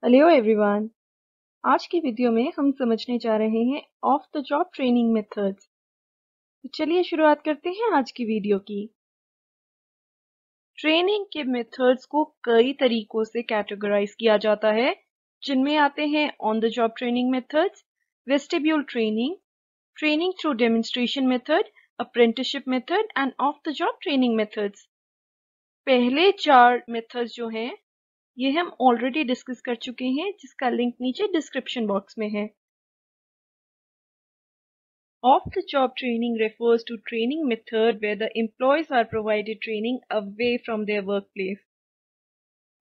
Hello everyone. आज की video में हम समझने जा रहे हैं of the job training methods. तो चलिए शुरुआत करते हैं आज की वीडियो की। ट्रेनिंग के मेथड्स को कई तरीकों से कैटेगराइज किया जाता है, जिनमें आते हैं on the job training methods, vestibule training, training through demonstration method, apprenticeship method end of the job training methods. पहले 4 मेथड्स जो हैं ये हम ऑलरेडी डिस्कस कर चुके हैं, जिसका लिंक नीचे डिस्क्रिप्शन बॉक्स में है। Off-the-job training refers to training method where the employees are provided training away from their workplace.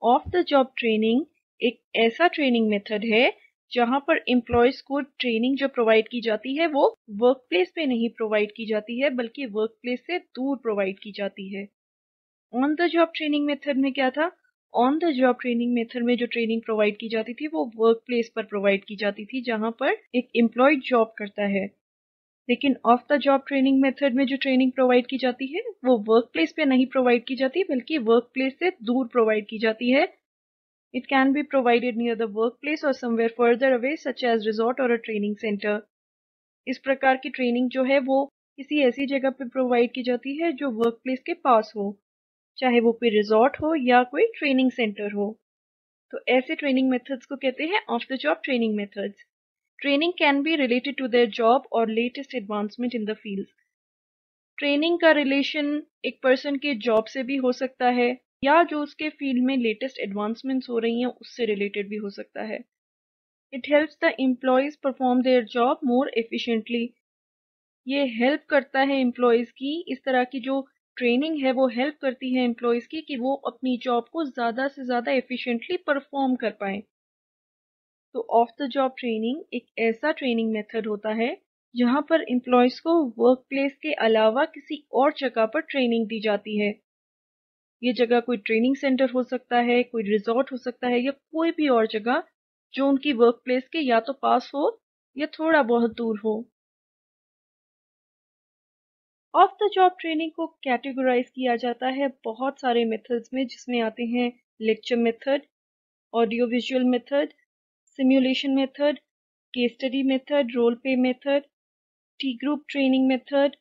Off-the-job training एक ऐसा ट्रेनिंग मेथड है जहां पर एम्प्लॉयज को ट्रेनिंग जो प्रोवाइड की जाती है वो वर्क प्लेस पे नहीं प्रोवाइड की जाती है, बल्कि वर्क प्लेस से दूर प्रोवाइड की जाती है। On the job training method में क्या था? On the job training method में जो ट्रेनिंग प्रोवाइड की जाती थी वो वर्क प्लेस पर प्रोवाइड की जाती थी, जहां पर एक एम्प्लॉय जॉब करता है। लेकिन of the job training method में जो ट्रेनिंग प्रोवाइड की जाती है वो वर्क प्लेस पे नहीं प्रोवाइड की जाती, बल्कि वर्क प्लेस से दूर प्रोवाइड की जाती है। It can be provided near the workplace or somewhere further away such as resort or a training centre. इस प्रकार की ट्रेनिंग जो है वो किसी ऐसी जगह पे प्रोवाइड की जाती है जो वर्क प्लेस के पास हो, चाहे वो कोई रिजॉर्ट हो या कोई ट्रेनिंग सेंटर हो। तो ऐसे ट्रेनिंग मेथड्स को कहते हैं of the job training methods. Training can be related to their job or latest advancement in the field. Training का रिलेशन एक पर्सन के जॉब से भी हो सकता है या जो उसके फील्ड में लेटेस्ट एडवांसमेंट्स हो रही हैं उससे रिलेटेड भी हो सकता है। It helps the employees perform their job more efficiently. ये हेल्प करता है एम्प्लॉयज की, इस तरह की जो ट्रेनिंग है वो हेल्प करती है एम्प्लॉयज की कि वो अपनी जॉब को ज़्यादा से ज़्यादा एफिशिएंटली परफॉर्म कर पाएं। तो ऑफ द जॉब ट्रेनिंग एक ऐसा ट्रेनिंग मेथड होता है जहां पर एम्प्लॉयज को वर्क प्लेस के अलावा किसी और जगह पर ट्रेनिंग दी जाती है। ये जगह कोई ट्रेनिंग सेंटर हो सकता है, कोई रिजॉर्ट हो सकता है या कोई भी और जगह जो उनकी वर्क प्लेस के या तो पास हो या थोड़ा बहुत दूर हो। ऑफ द जॉब ट्रेनिंग को कैटेगराइज किया जाता है बहुत सारे मेथड्स में, जिसमें आते हैं lecture method, audio visual method, simulation method, case study method, role play method, T group training method,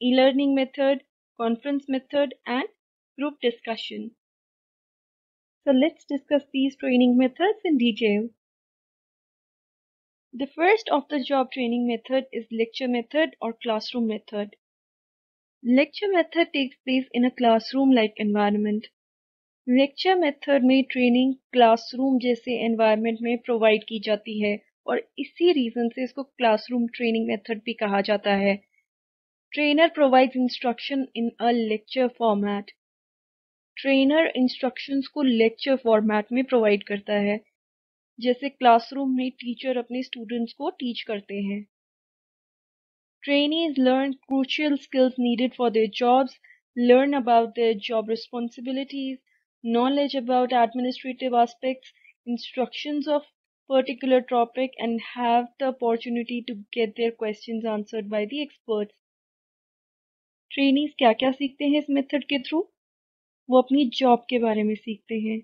e-learning method, conference method, and group discussion. So let's discuss these training methods in detail. The first off-the-job training method is lecture method or classroom method. Lecture method takes place in a classroom-like environment. Lecture method में training classroom जैसे environment में provide की जाती है और इसी reason से इसको क्लासरूम ट्रेनिंग मेथड भी कहा जाता है। ट्रेनर प्रोवाइड्स इंस्ट्रक्शन इन अ लेक्चर फॉर्मेट। ट्रेनर इंस्ट्रक्शंस को लेक्चर फॉर्मेट में प्रोवाइड करता है, जैसे क्लासरूम में टीचर अपने स्टूडेंट्स को टीच करते हैं। Trainees learn crucial skills needed for their jobs, learn about their job responsibilities, knowledge about administrative aspects, instructions of particular topic, and have the opportunity to get their questions answered by the experts. Trainees क्या क्या सीखते हैं इस method के through? वो अपनी job के बारे में सीखते हैं,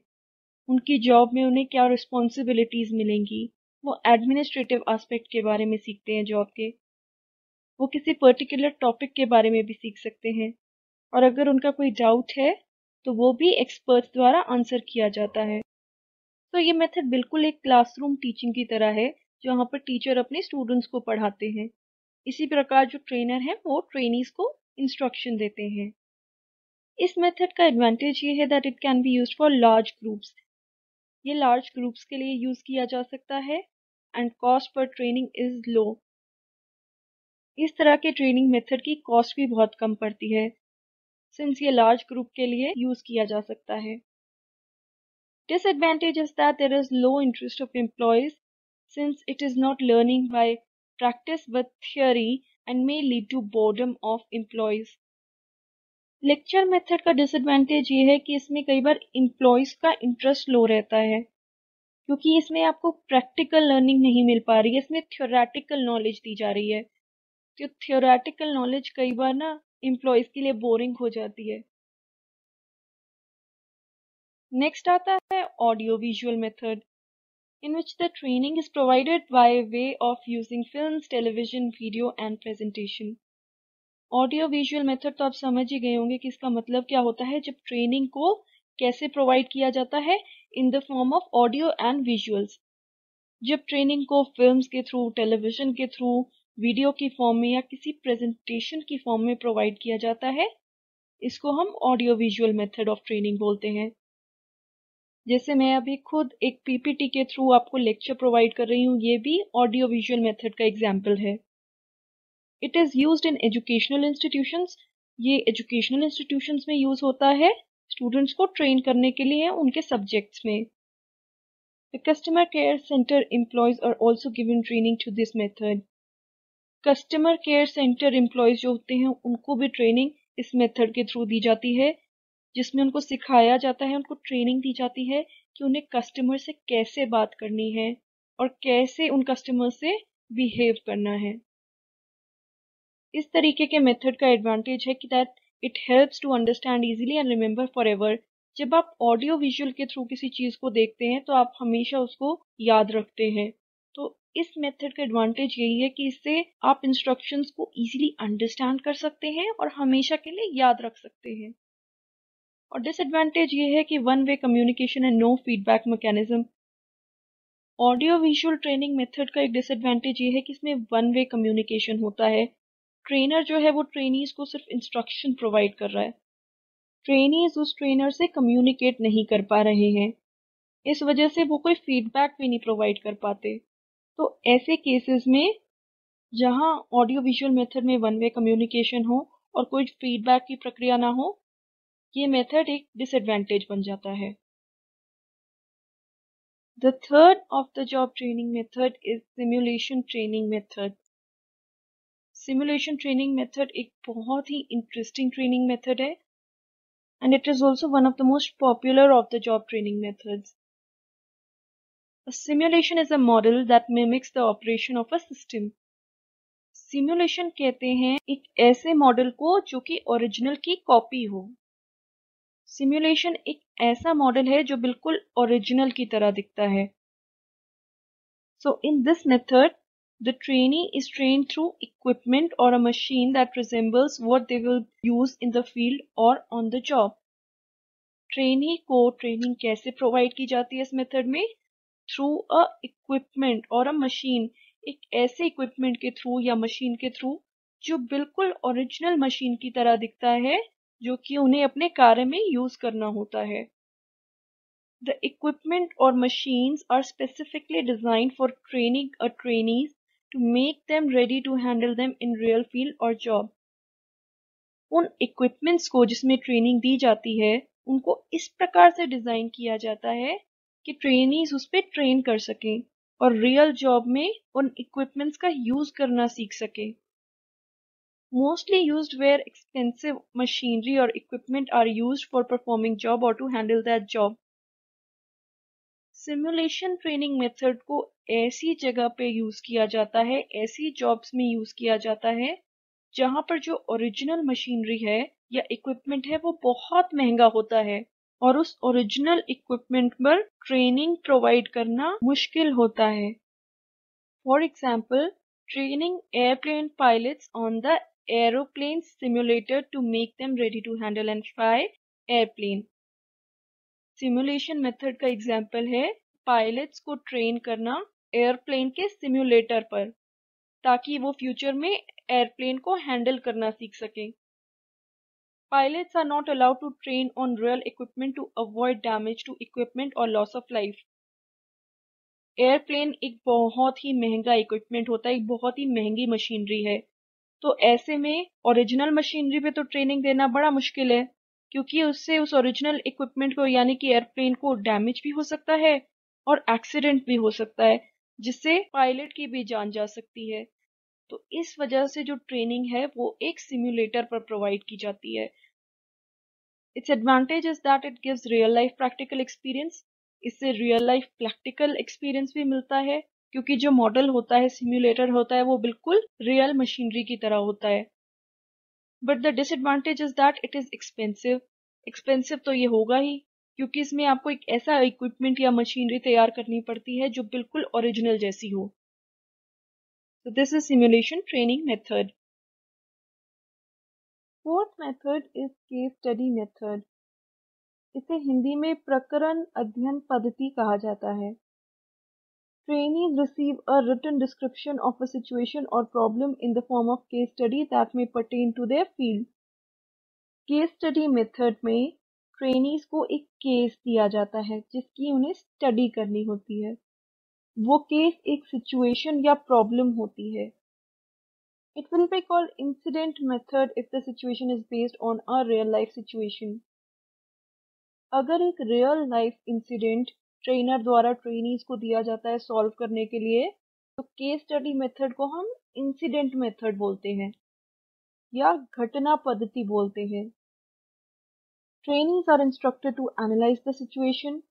उनकी जॉब में उन्हें क्या रिस्पॉन्सिबिलिटीज मिलेंगी, वो एडमिनिस्ट्रेटिव एस्पेक्ट के बारे में सीखते हैं जॉब के, वो किसी पर्टिकुलर टॉपिक के बारे में भी सीख सकते हैं, और अगर उनका कोई डाउट है तो वो भी एक्सपर्ट्स द्वारा आंसर किया जाता है। तो ये मेथड बिल्कुल एक क्लासरूम टीचिंग की तरह है, जहाँ पर टीचर अपने स्टूडेंट्स को पढ़ाते हैं। इसी प्रकार जो ट्रेनर हैं वो ट्रेनीज को इंस्ट्रक्शन देते हैं। इस मेथड का एडवांटेज ये है that it can be used for large groups. ये लार्ज ग्रुप्स के लिए यूज किया जा सकता है and cost per training is low. इस तरह के ट्रेनिंग मेथड की कॉस्ट भी बहुत कम पड़ती है, सिंस ये लार्ज ग्रुप के लिए यूज किया जा सकता है। Disadvantage is that there is low interest of employees since it is not learning by practice but theory and may lead to boredom of employees. Lecture method का disadvantage ये है कि इसमें कई बार एम्प्लॉयज का इंटरेस्ट लो रहता है, क्योंकि इसमें आपको प्रैक्टिकल लर्निंग नहीं मिल पा रही है, इसमें थ्योरेटिकल नॉलेज दी जा रही है। तो थ्योरेटिकल नॉलेज कई बार ना एम्प्लॉयज के लिए बोरिंग हो जाती है। नेक्स्ट आता है audio visual method. in which the training is provided by way of using films, television, video and presentation. Audio visual method तो आप समझ ही गए होंगे कि इसका मतलब क्या होता है, जब ट्रेनिंग को कैसे प्रोवाइड किया जाता है in the form of audio and visuals. जब ट्रेनिंग को फिल्म्स के थ्रू, टेलीविजन के थ्रू, वीडियो की फॉर्म में या किसी प्रेजेंटेशन की फॉर्म में प्रोवाइड किया जाता है, इसको हम audio visual method of training बोलते हैं। जैसे मैं अभी खुद एक पीपीटी के थ्रू आपको लेक्चर प्रोवाइड कर रही हूँ, ये भी ऑडियो विजुअल मेथड का एग्जाम्पल है। It is used in educational institutions. ये एजुकेशनल इंस्टीट्यूशंस में यूज होता है स्टूडेंट्स को ट्रेन करने के लिए उनके सब्जेक्ट्स में। The customer care center employees are also given training to this method. Customer care centre employees जो होते हैं उनको भी ट्रेनिंग इस मेथड के थ्रू दी जाती है, जिसमें उनको सिखाया जाता है, उनको ट्रेनिंग दी जाती है कि उन्हें कस्टमर से कैसे बात करनी है और कैसे उन कस्टमर से बिहेव करना है। इस तरीके के मेथड का एडवांटेज है कि that it helps to understand easily and remember forever. जब आप ऑडियो विजुअल के थ्रू किसी चीज को देखते हैं तो आप हमेशा उसको याद रखते हैं। तो इस मेथड का एडवांटेज यही है कि इससे आप इंस्ट्रक्शंस को इजीली अंडरस्टैंड कर सकते हैं और हमेशा के लिए याद रख सकते हैं। और डिसएडवांटेज ये है कि one way communication and no feedback mechanism. Audio visual training method का एक डिसएडवांटेज ये है कि इसमें वन वे कम्युनिकेशन होता है। ट्रेनर जो है वो ट्रेनीज को सिर्फ इंस्ट्रक्शन प्रोवाइड कर रहा है, ट्रेनीज उस ट्रेनर से कम्युनिकेट नहीं कर पा रहे हैं, इस वजह से वो कोई फीडबैक भी नहीं प्रोवाइड कर पाते। तो ऐसे केसेस में जहां ऑडियो विजुअल मेथड में वन वे कम्युनिकेशन हो और कोई फीडबैक की प्रक्रिया ना हो, ये मेथड एक डिसएडवांटेज बन जाता है। The third of the job training method is simulation training method. Simulation training method एक बहुत ही इंटरेस्टिंग ट्रेनिंग मेथड है and it is also one of the most popular of the job training methods. A simulation is a model that mimics the operation of a system. Simulation कहते हैं एक ऐसे model को जो कि original की copy हो। सिमुलेशन एक ऐसा मॉडल है जो बिल्कुल ओरिजिनल की तरह दिखता है। So in this method, the trainee is trained through equipment or a machine that resembles what they will use in the field or on the job. Trainee को ट्रेनिंग कैसे प्रोवाइड की जाती है इस मेथड में? थ्रू अ इक्विपमेंट और अ machine, एक ऐसे इक्विपमेंट के थ्रू या मशीन के थ्रू जो बिल्कुल ओरिजिनल मशीन की तरह दिखता है, जो कि उन्हें अपने कार्य में यूज करना होता है। द इक्विपमेंट और machines are specifically designed for training a trainees to make them ready to handle them in real field और जॉब। उन इक्विपमेंट्स को जिसमें ट्रेनिंग दी जाती है उनको इस प्रकार से डिजाइन किया जाता है कि ट्रेनीज उस पर ट्रेन कर सकें और रियल जॉब में उन इक्विपमेंट्स का यूज करना सीख सके। Mostly used where expensive machinery or equipment are used for performing job or to handle that job. Simulation training method को ऐसी जगह पे यूज किया जाता है, ऐसी जॉब्स में यूज किया जाता है जहां पर जो ओरिजिनल मशीनरी है या इक्विपमेंट है वो बहुत महंगा होता है और उस ओरिजिनल इक्विपमेंट पर ट्रेनिंग प्रोवाइड करना मुश्किल होता है। For example, training airplane pilots on the aeroplane simulator to make them ready to handle and fly airplane. Simulation method का एग्जाम्पल है पायलट्स को ट्रेन करना एयरप्लेन के सिमुलेटर पर, ताकि वो फ्यूचर में एयरप्लेन को हैंडल करना सीख सकें। Pilots are not allowed to train on real equipment to avoid damage to equipment or loss of life. Airplane एक बहुत ही महंगा इक्विपमेंट होता है, एक बहुत ही महंगी मशीनरी है। तो ऐसे में ओरिजिनल मशीनरी पे तो ट्रेनिंग देना बड़ा मुश्किल है, क्योंकि उससे उस ओरिजिनल इक्विपमेंट को यानी कि एयरप्लेन को डैमेज भी हो सकता है और एक्सीडेंट भी हो सकता है, जिससे पायलट की भी जान जा सकती है। तो इस वजह से जो ट्रेनिंग है वो एक सिमुलेटर पर प्रोवाइड की जाती है। Its advantage is that it gives real life practical experience. इससे रियल लाइफ प्रैक्टिकल एक्सपीरियंस भी मिलता है, क्योंकि जो मॉडल होता है, सिम्युलेटर होता है, वो बिल्कुल रियल मशीनरी की तरह होता है। But the disadvantage is that it is expensive. Expensive तो ये होगा ही, क्योंकि इसमें आपको एक ऐसा इक्विपमेंट या मशीनरी तैयार करनी पड़ती है जो बिल्कुल ओरिजिनल जैसी हो। So this is simulation training method. Fourth method is case study method. इसे हिंदी में प्रकरण अध्ययन पद्धति कहा जाता है। Trainees receive a written description of a situation or problem in the form of case study that may pertain to their field. Case study method में trainees को एक केस दिया जाता है जिसकी उन्हें स्टडी करनी होती है। वो केस एक सिचुएशन या प्रॉब्लम होती है। It will be called incident method if the situation is based on a real life situation. अगर एक रियल लाइफ इंसिडेंट ट्रेनर द्वारा ट्रेनीज को दिया जाता है सॉल्व करने के लिए, तो केस स्टडी मेथड को हम इंसिडेंट मेथड बोलते हैं या घटना पद्धति बोलते हैं। Trainees are instructed to analyse the situation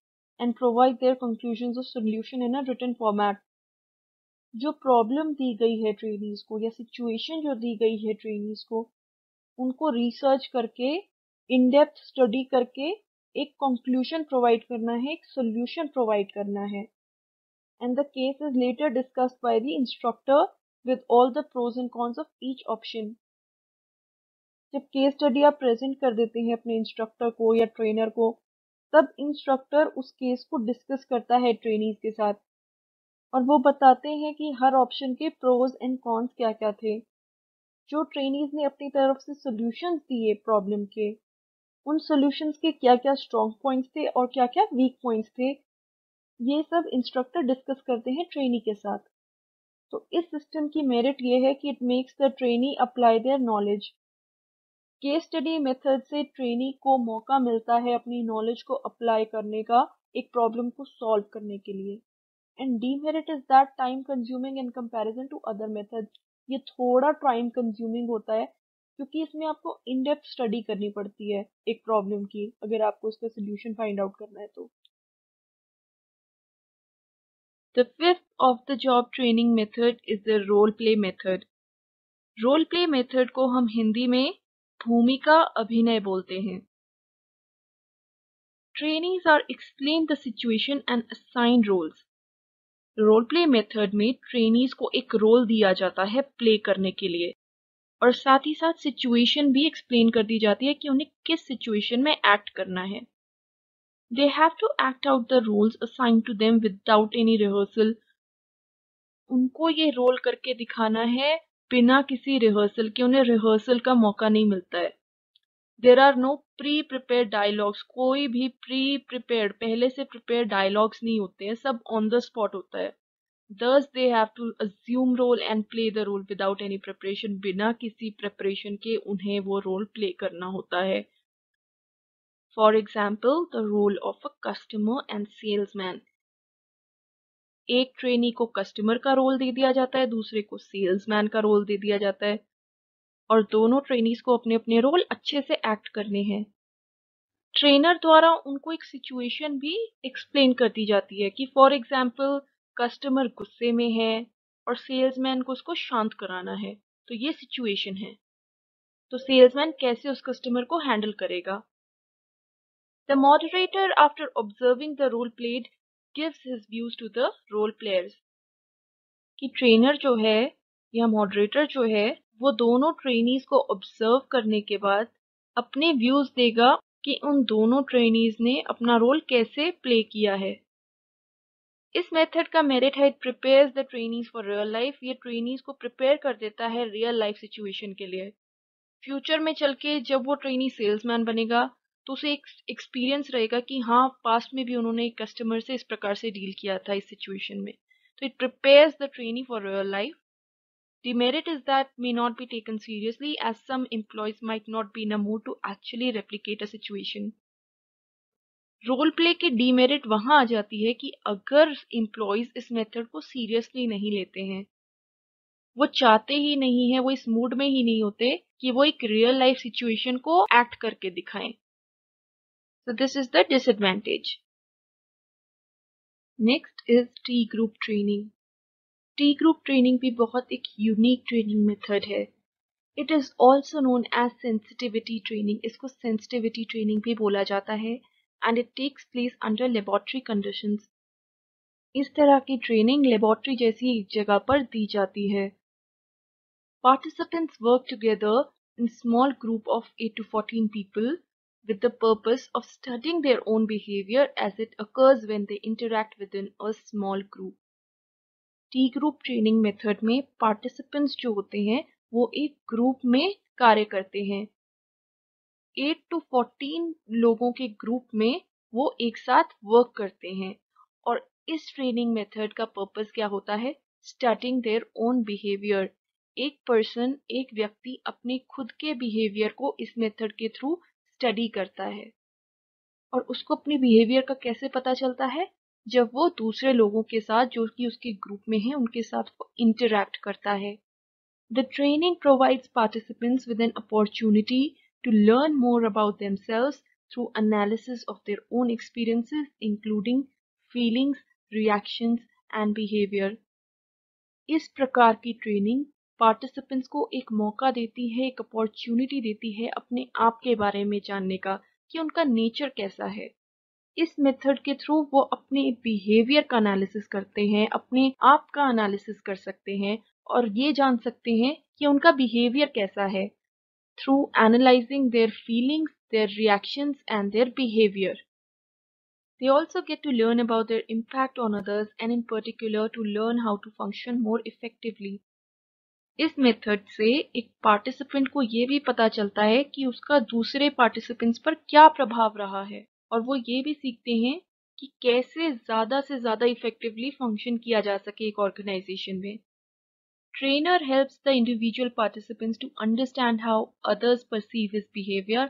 and provide their conclusions or solution in a written format. जो प्रॉब्लम दी गई है ट्रेनीज को या सिचुएशन जो दी गई है ट्रेनीज को, उनको रिसर्च करके इन डेप्थ स्टडी करके एक कंक्लूजन प्रोवाइड करना है, एक सॉल्यूशन प्रोवाइड करना है। And the case is later discussed by the instructor with all the pros and cons of each option. जब केस स्टडी आप प्रेजेंट कर देते हैं अपने इंस्ट्रक्टर को या ट्रेनर को, तब इंस्ट्रक्टर उस केस को डिस्कस करता है ट्रेनीज के साथ और वो बताते हैं कि हर ऑप्शन के प्रोज एंड कॉन्स क्या क्या थे। जो ट्रेनीज ने अपनी तरफ से सॉल्यूशंस दिए प्रॉब्लम के, उन सॉल्यूशंस के क्या क्या स्ट्रॉन्ग पॉइंट्स थे और क्या क्या वीक पॉइंट्स थे, ये सब इंस्ट्रक्टर डिस्कस करते हैं ट्रेनी के साथ। तो इस सिस्टम की मेरिट ये है कि it makes the trainee apply their knowledge. Case study method से ट्रेनी को मौका मिलता है अपनी नॉलेज को अप्लाई करने का एक प्रॉब्लम को सॉल्व करने के लिए। And demerit is that time consuming in comparison to other methods. ये थोड़ा टाइम कंज्यूमिंग होता है क्योंकि इसमें आपको इन डेप्थ स्टडी करनी पड़ती है एक प्रॉब्लम की, अगर आपको उसका सोल्यूशन फाइंड आउट करना है तो। The fifth of the job training method is the role play method. Role play method को हम हिंदी में भूमिका अभिनय बोलते हैं। Trainees are explained the situation and assigned roles. Role play method में ट्रेनीज को एक रोल दिया जाता है प्ले करने के लिए और साथ ही साथ सिचुएशन भी एक्सप्लेन कर दी जाती है कि उन्हें किस सिचुएशन में एक्ट करना है। They have to act out the roles assigned to them without any rehearsal. उनको ये रोल करके दिखाना है बिना किसी रिहर्सल के, उन्हें रिहर्सल का मौका नहीं मिलता है। There are no pre prepared dialogues, कोई भी प्री प्रिपेयर्ड पहले से प्रिपेयर्ड डायलॉग्स नहीं होते हैं, सब ऑन द स्पॉट होता है। Thus they have to assume role and play the role without any preparation. बिना किसी preparation के उन्हें वो role play करना होता है। For example, the role of a customer and salesman. एक ट्रेनी को कस्टमर का रोल दे दिया जाता है, दूसरे को सेल्समैन का रोल दे दिया जाता है और दोनों ट्रेनीज को अपने अपने रोल अच्छे से एक्ट करने हैं। ट्रेनर द्वारा उनको एक सिचुएशन भी एक्सप्लेन कर दी जाती है कि फॉर एग्जाम्पल कस्टमर गुस्से में है और सेल्समैन को उसको शांत कराना है, तो ये सिचुएशन है, तो सेल्समैन कैसे उस कस्टमर को हैंडल करेगा। The moderator after observing the role played gives his views to the role players. कि ट्रेनर जो है या मॉडरेटर जो है वो दोनों ट्रेनीज को ऑब्जर्व करने के बाद अपने व्यूज देगा कि उन दोनों ट्रेनीज ने अपना रोल कैसे प्ले किया है। इस मेथड का मेरिट है it prepares the trainees for real life. ये ट्रेनीज को प्रिपेयर कर देता है रियल लाइफ सिचुएशन के लिए। फ्यूचर में चल के जब वो ट्रेनी सेल्समैन बनेगा तो उसे एक एक्सपीरियंस रहेगा कि हाँ पास्ट में भी उन्होंने एक कस्टमर से इस प्रकार से डील किया था इस सिचुएशन में। तो it prepares the trainee for real life. Demerit is that may not be taken seriously as some employees might not be in a mood to actually replicate a situation. Role play के demerit वहां आ जाती है कि अगर employees इस method को seriously नहीं लेते हैं, वो चाहते ही नहीं है, वो इस मूड में ही नहीं होते कि वो एक रियल लाइफ सिचुएशन को एक्ट करके दिखाएं। So this is the disadvantage. Next is T group training. T group training भी बहुत एक यूनिक ट्रेनिंग मेथड है। It is also known as sensitivity training. इसको सेंसिटिविटी ट्रेनिंग भी बोला जाता है and it takes place under laboratory conditions. इस तरह की ट्रेनिंग लेबोरेटरी जैसी एक जगह पर दी जाती है. Participants work together in small group of 8 to 14 people with the purpose of studying their own behavior as it occurs when they interact within a small group. T group training method में participants जो होते हैं वो एक group में कार्य करते हैं. 8 to 14 लोगों के ग्रुप में वो एक साथ वर्क करते हैं और इस ट्रेनिंग मेथड का पर्पस क्या होता है? Studying their own behaviour. एक पर्सन, एक व्यक्ति अपने खुद के बिहेवियर को इस मेथड के थ्रू स्टडी करता है. और उसको अपने बिहेवियर का कैसे पता चलता है? जब वो दूसरे लोगों के साथ जो कि उसके ग्रुप में हैं उनके साथ वो इंटरैक्ट करता है. The training provides participants with an opportunity to learn more about themselves through analysis of their own experiences, including feelings, reactions, and behavior. इस प्रकार की ट्रेनिंग पार्टिसिपेंट्स को एक मौका देती है, एक अपॉर्चुनिटी देती है अपने आप के बारे में जानने का कि उनका नेचर कैसा है. इस मेथड के थ्रू वो अपने बिहेवियर का एनालिसिस करते हैं, अपने आप का एनालिसिस कर सकते हैं और ये जान सकते हैं कि उनका बिहेवियर कैसा है through analysing their feelings, there reactions and their behaviour. They also get to learn about their impact on others and in particular to learn how to function more effectively. इस मेथड से एक participant को ये भी पता चलता है कि उसका दूसरे पार्टिसिपेंट्स पर क्या प्रभाव रहा है और वो ये भी सीखते हैं कि कैसे ज़्यादा से ज़्यादा इफेक्टिवली फंक्शन किया जा सके एक ऑर्गेनाइजेशन में. Trainer helps the individual participants to understand how others perceive his behavior,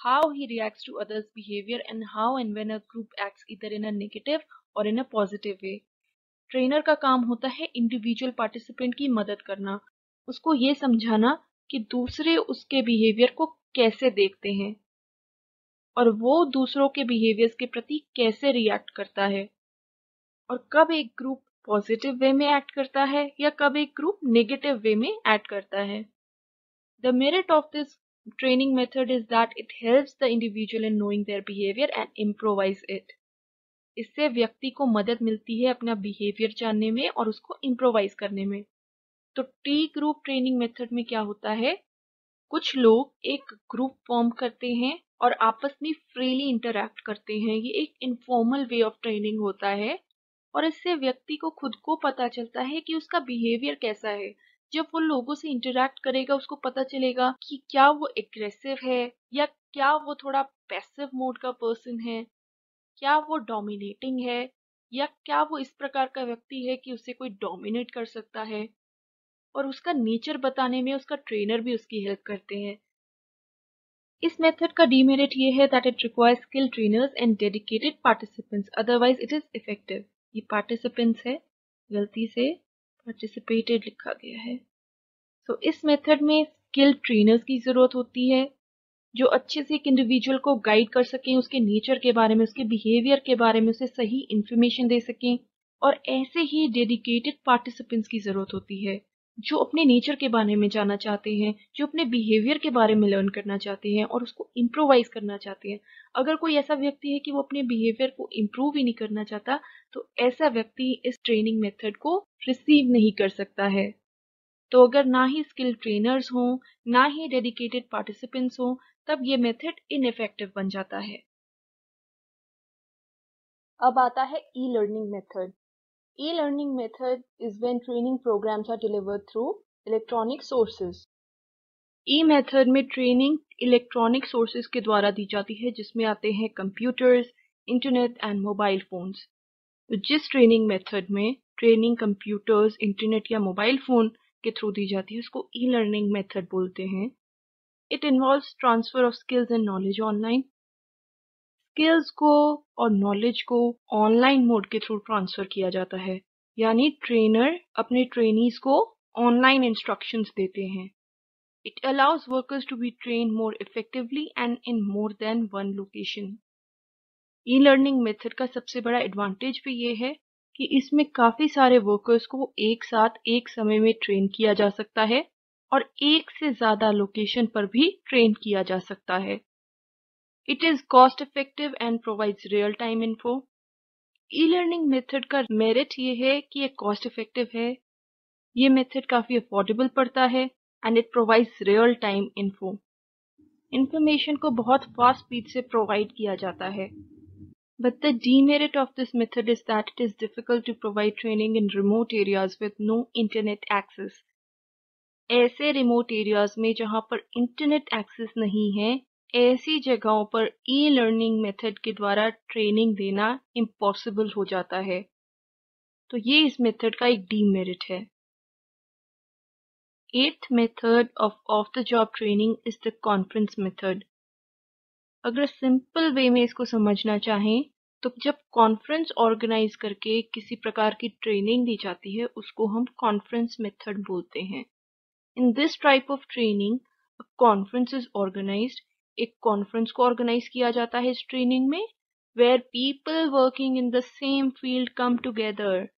how he reacts to others' behavior, and how and when a group acts either in a negative or in a positive way. Trainer का काम होता है individual participant की मदद करना, उसको ये समझाना कि दूसरे उसके बिहेवियर को कैसे देखते हैं और वो दूसरों के बिहेवियर्स के प्रति कैसे रिएक्ट करता है और कब एक ग्रुप पॉजिटिव वे में एक्ट करता है या कब एक ग्रुप नेगेटिव वे में एक्ट करता है. The merit of this training method is that it helps the individual in knowing their behaviour and improvise it. इससे व्यक्ति को मदद मिलती है अपना बिहेवियर जानने में और उसको इम्प्रोवाइज करने में. तो टी ग्रुप ट्रेनिंग मेथड में क्या होता है? कुछ लोग एक ग्रुप फॉर्म करते हैं और आपस में फ्रीली इंटरैक्ट करते हैं. ये एक इनफॉर्मल वे ऑफ ट्रेनिंग होता है और इससे व्यक्ति को खुद को पता चलता है कि उसका बिहेवियर कैसा है. जब वो लोगों से इंटरैक्ट करेगा उसको पता चलेगा कि क्या वो एग्रेसिव है या क्या वो थोड़ा पैसिव मोड का पर्सन है, क्या वो डोमिनेटिंग है या क्या वो इस प्रकार का व्यक्ति है कि उसे कोई डोमिनेट कर सकता है. और उसका नेचर बताने में उसका ट्रेनर भी उसकी हेल्प करते हैं. इस मेथड का डीमेरिट ये है that it requires skilled trainers and dedicated participants, otherwise it is effective. ये पार्टिसिपेंट्स है, गलती से पार्टिसिपेटेड लिखा गया है. तो इस मेथड में स्किल्ड ट्रेनर्स की ज़रूरत होती है जो अच्छे से एक इंडिविजुअल को गाइड कर सकें, उसके नेचर के बारे में, उसके बिहेवियर के बारे में उसे सही इन्फॉर्मेशन दे सकें. और ऐसे ही डेडिकेटेड पार्टिसिपेंट्स की ज़रूरत होती है जो अपने नेचर के बारे में जानना चाहते हैं, जो अपने बिहेवियर के बारे में लर्न करना चाहते हैं और उसको इम्प्रोवाइज करना चाहते हैं. अगर कोई ऐसा व्यक्ति है कि वो अपने बिहेवियर को इम्प्रूव ही नहीं करना चाहता तो ऐसा व्यक्ति इस ट्रेनिंग मेथड को रिसीव नहीं कर सकता है. तो अगर ना ही स्किल्ड ट्रेनर्स हों, ना ही डेडिकेटेड पार्टिसिपेंट्स हों, तब ये मेथड इनइफेक्टिव बन जाता है. अब आता है ई learning method. E-learning method is when training programs are delivered through electronic sources. E-method में ट्रेनिंग इलेक्ट्रॉनिक सोर्सेज के द्वारा दी जाती है जिसमें आते हैं computers, internet and mobile phones. तो जिस ट्रेनिंग मेथड में ट्रेनिंग कंप्यूटर्स, इंटरनेट या मोबाइल फोन के थ्रू दी जाती है उसको ई-लर्निंग मेथड बोलते हैं. It involves transfer of skills and knowledge online. Skills को और नॉलेज को ऑनलाइन मोड के थ्रू ट्रांसफर किया जाता है, यानी ट्रेनर अपने ट्रेनीज को ऑनलाइन इंस्ट्रक्शंस देते हैं. It allows workers to be train more effectively and in more than one location. E learning method का सबसे बड़ा एडवांटेज भी ये है कि इसमें काफ़ी सारे वर्कर्स को एक साथ एक समय में ट्रेन किया जा सकता है और एक से ज़्यादा लोकेशन पर भी ट्रेन किया जा सकता है. It is cost effective and provides real time info. E-learning method का मेरिट ये है कि ये कॉस्ट इफेक्टिव है, ये मेथड काफ़ी अफोर्डेबल पड़ता है and it provides real time info. Information को बहुत फास्ट स्पीड से प्रोवाइड किया जाता है। But the demerit of this method is that it is difficult to provide training in remote areas with no internet access. ऐसे remote areas में जहां पर इंटरनेट एक्सेस नहीं है, ऐसी जगहों पर ई लर्निंग मेथड के द्वारा ट्रेनिंग देना इम्पॉसिबल हो जाता है। तो ये इस मेथड का एक डीमेरिट है। Eighth method of the job training is the conference method. अगर सिंपल वे में इसको समझना चाहें तो जब कॉन्फ्रेंस ऑर्गेनाइज करके किसी प्रकार की ट्रेनिंग दी जाती है उसको हम कॉन्फ्रेंस मेथड बोलते हैं। In this type of training conference is organised. एक कॉन्फ्रेंस को ऑर्गेनाइज किया जाता है इस ट्रेनिंग में, where people working in the same field come together.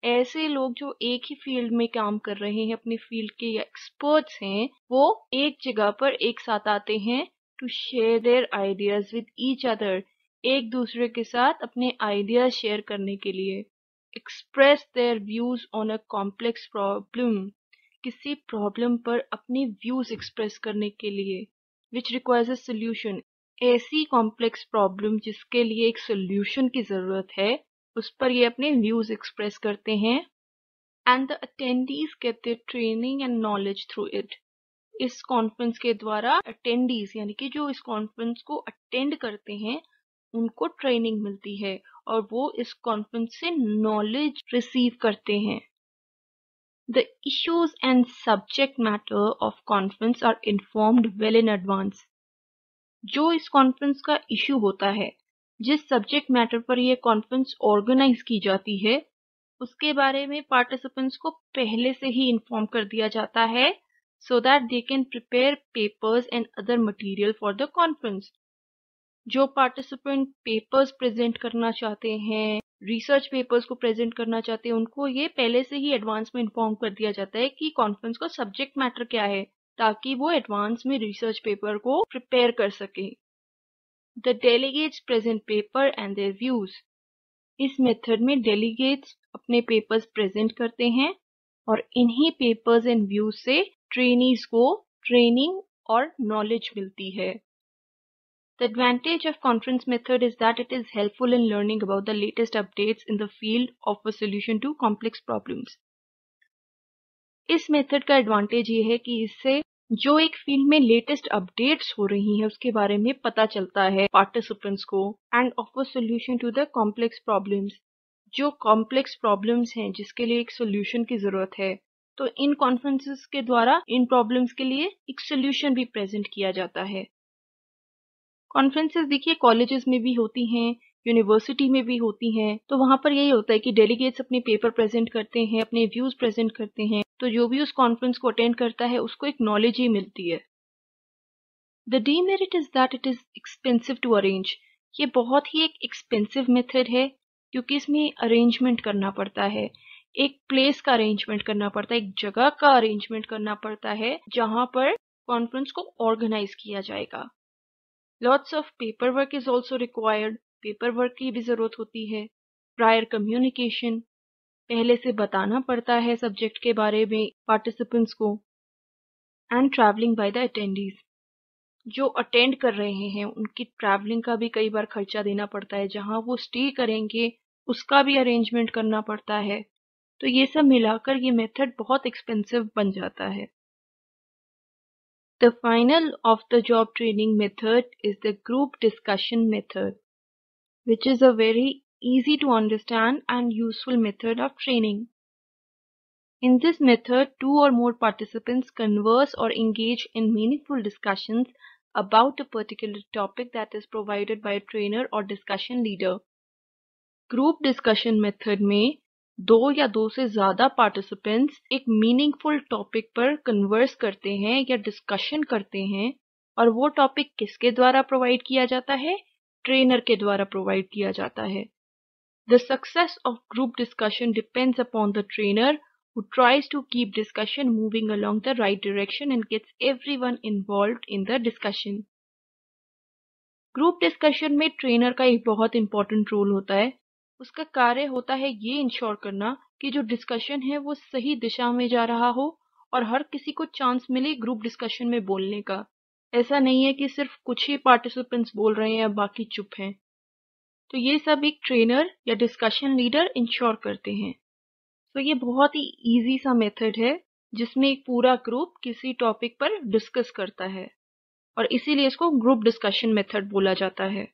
ऐसे लोग जो एक ही फील्ड में काम कर रहे हैं, अपने फील्ड के या एक्सपर्ट्स हैं, वो एक जगह पर एक साथ आते हैं to share their ideas with each other. एक दूसरे के साथ अपने आइडियाज शेयर करने के लिए। Express their views on a complex problem. किसी प्रॉब्लम पर अपने व्यूज एक्सप्रेस करने के लिए, विच रिक्वायर्स अ सोल्यूशन। ऐसी कॉम्प्लेक्स प्रॉब्लम जिसके लिए एक सोल्यूशन की जरूरत है, उस पर ये अपने व्यूज एक्सप्रेस करते हैं and the attendees get their training and knowledge through it. इस कॉन्फ्रेंस के द्वारा अटेंडीज यानी कि जो इस कॉन्फ्रेंस को अटेंड करते हैं उनको ट्रेनिंग मिलती है और वो इस कॉन्फ्रेंस से नॉलेज रिसीव करते हैं। The issues and subject matter of conference are informed well in advance. जो इस कॉन्फ्रेंस का इशू होता है, जिस सब्जेक्ट मैटर पर यह कॉन्फ्रेंस ऑर्गेनाइज की जाती है, उसके बारे में पार्टिसिपेंट्स को पहले से ही इन्फॉर्म कर दिया जाता है so that they can prepare papers and other material for the conference. जो पार्टिसिपेंट पेपर्स प्रेजेंट करना चाहते हैं, रिसर्च पेपर्स को प्रेजेंट करना चाहते हैं, उनको ये पहले से ही एडवांस में इन्फॉर्म कर दिया जाता है कि कॉन्फ्रेंस का सब्जेक्ट मैटर क्या है, ताकि वो एडवांस में रिसर्च पेपर को प्रिपेयर कर सके। The delegates present paper and their views. इस मेथड में डेलीगेट्स अपने पेपर्स प्रेजेंट करते हैं और इन्हीं पेपर्स एंड व्यूज से ट्रेनीज को ट्रेनिंग और नॉलेज मिलती है। The advantage of conference method is that it is helpful in learning about the latest updates in the field of a solution to complex problems. इस method का advantage ये है कि इससे जो एक फील्ड में लेटेस्ट अपडेट्स हो रही हैं उसके बारे में पता चलता है पार्टिसिपेंट्स को and offer solution to the complex problems. जो कॉम्प्लेक्स प्रॉब्लम्स हैं जिसके लिए एक सोल्यूशन की जरूरत है, तो इन कॉन्फ्रेंसेस के द्वारा इन प्रॉब्लम्स के लिए एक सोल्यूशन भी प्रेजेंट किया जाता है। कॉन्फ्रेंसेस देखिए कॉलेजेस में भी होती हैं, यूनिवर्सिटी में भी होती हैं, तो वहाँ पर यही होता है कि डेलीगेट्स अपने पेपर प्रेजेंट करते हैं, अपने व्यूज प्रेजेंट करते हैं, तो जो भी उस कॉन्फ्रेंस को अटेंड करता है उसको एक नॉलेज ही मिलती है। The demerit is that it is expensive to arrange. ये बहुत ही एक एक्सपेंसिव मेथड है क्योंकि इसमें अरेंजमेंट करना पड़ता है, एक प्लेस का अरेंजमेंट करना पड़ता है, एक जगह का अरेंजमेंट करना पड़ता है जहाँ पर कॉन्फ्रेंस को ऑर्गेनाइज किया जाएगा। Lots of paperwork is also required. Paper की भी जरूरत होती है। प्रायर कम्युनिकेशन, पहले से बताना पड़ता है सब्जेक्ट के बारे में पार्टिसिपेंट्स को। And travelling by the attendees, जो अटेंड कर रहे हैं उनकी ट्रैवलिंग का भी कई बार खर्चा देना पड़ता है, जहां वो स्टे करेंगे उसका भी अरेंजमेंट करना पड़ता है। तो ये सब मिलाकर ये मेथड बहुत एक्सपेंसिव बन जाता है। The final of the job training method is the group discussion method, which is a very easy to understand and useful method of training. In this method, two or more participants converse or engage in meaningful discussions about a particular topic that is provided by a trainer or discussion leader. Group discussion method में दो या दो से ज्यादा participants एक meaningful topic पर converse करते हैं या डिस्कशन करते हैं, और वो टॉपिक किसके द्वारा प्रोवाइड किया जाता है? ट्रेनर के द्वारा प्रोवाइड किया जाता है। The success of group discussion depends upon the trainer who tries to keep discussion moving along the right direction and gets everyone involved in the discussion. Group discussion में trainer का एक बहुत important role होता है। उसका कार्य होता है ये इंश्योर करना कि जो डिस्कशन है वो सही दिशा में जा रहा हो और हर किसी को चांस मिले ग्रुप डिस्कशन में बोलने का। ऐसा नहीं है कि सिर्फ कुछ ही पार्टिसिपेंट्स बोल रहे हैं या बाकी चुप हैं। तो ये सब एक ट्रेनर या डिस्कशन लीडर इंश्योर करते हैं। तो ये बहुत ही इजी सा मेथड है जिसमें एक पूरा ग्रुप किसी टॉपिक पर डिस्कस करता है और इसीलिए इसको ग्रुप डिस्कशन मेथड बोला जाता है।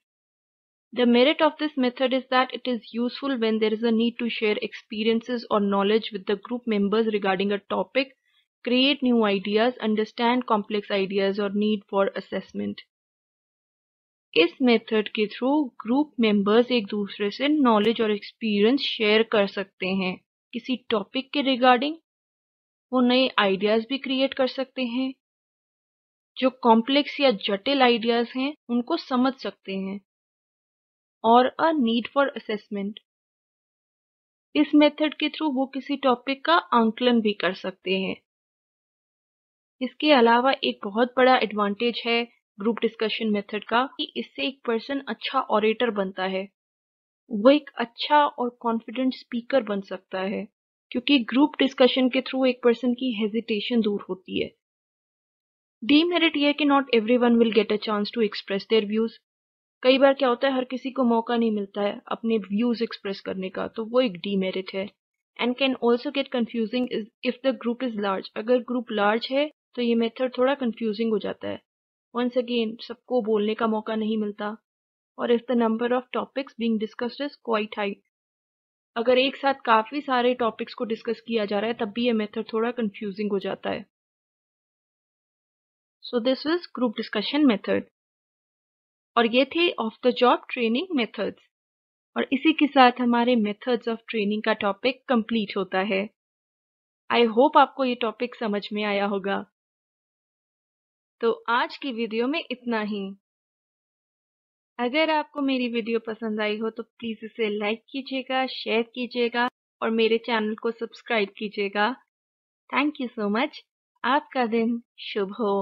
The merit of this method is that it is useful when there is a need to share experiences or knowledge with the group members regarding a topic, create new ideas, understand complex ideas or need for assessment. इस method के through group members एक दूसरे से knowledge और experience share कर सकते हैं किसी टॉपिक के रिगार्डिंग। वो नए आइडियाज भी क्रिएट कर सकते हैं, जो कॉम्प्लेक्स या जटिल आइडियाज हैं उनको समझ सकते हैं, और अ नीड फॉर असेसमेंट। इस मेथड के थ्रू वो किसी टॉपिक का आंकलन भी कर सकते हैं। इसके अलावा एक बहुत बड़ा एडवांटेज है ग्रुप डिस्कशन मेथड का कि इससे एक पर्सन अच्छा ऑरेटर बनता है। वो एक अच्छा और कॉन्फिडेंट स्पीकर बन सकता है क्योंकि ग्रुप डिस्कशन के थ्रू एक पर्सन की हेजिटेशन दूर होती है। डीमेरिट ये है कि not everyone will get a chance to express their views. कई बार क्या होता है हर किसी को मौका नहीं मिलता है अपने व्यूज एक्सप्रेस करने का, तो वो एक डीमेरिट है। And can also get confusing if the group is large. अगर ग्रुप लार्ज है तो ये मेथड थोड़ा कंफ्यूजिंग हो जाता है। वंस अगेन सबको बोलने का मौका नहीं मिलता, और if the number of topics being discussed is quite high. अगर एक साथ काफी सारे टॉपिक्स को डिस्कस किया जा रहा है तब भी ये मेथड थोड़ा कंफ्यूजिंग हो जाता है। सो this is group discussion method, और ये थे of the job training methods. और इसी के साथ हमारे मेथड्स ऑफ ट्रेनिंग का टॉपिक कंप्लीट होता है। आई होप आपको ये टॉपिक समझ में आया होगा। तो आज की वीडियो में इतना ही। अगर आपको मेरी वीडियो पसंद आई हो तो प्लीज इसे लाइक कीजिएगा, शेयर कीजिएगा और मेरे चैनल को सब्सक्राइब कीजिएगा। Thank you so much. आपका दिन शुभ हो।